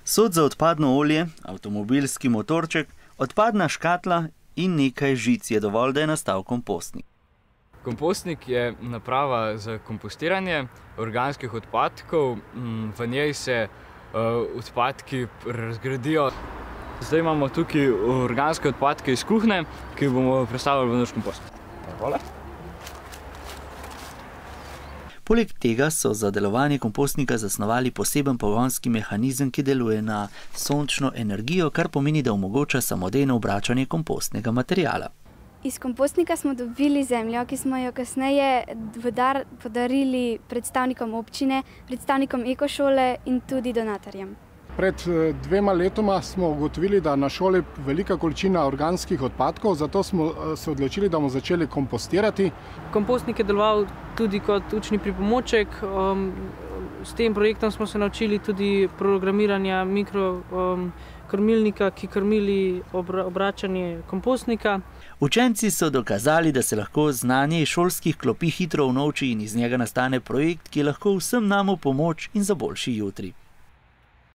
Sod za odpadno olje, avtomobilski motorček, odpadna škatla in nekaj žic je dovolj, da je nastal kompostnik. Kompostnik je naprava za kompostiranje organskih odpadkov. V njej se odpadki razgradijo. Zdaj imamo tukaj organske odpadke iz kuhinje, ki bomo prestavili v naš kompost. Hvala. Poleg tega so za delovanje kompostnika zasnovali poseben pogonski mehanizem, ki deluje na sončno energijo, kar pomeni, da omogoča samodejno obračanje kompostnega materiala. Iz kompostnika smo dobili zemljo, ki smo jo kasneje v dar podarili predstavnikom občine, predstavnikom ekošole in tudi donatorjem. Pred 2 letoma smo ugotovili, da na šoli velika količina organskih odpadkov, zato smo se odločili, da bomo začeli kompostirati. Kompostnik je deloval tudi kot učni pripomoček. S tem projektom smo se naučili tudi programiranja mikrokrmilnika, ki krmili obračanje kompostnika. Učenci so dokazali, da se lahko znanje iz šolskih klopi hitro unovči in iz njega nastane projekt, ki je lahko vsem nam v pomoč in za boljši jutri.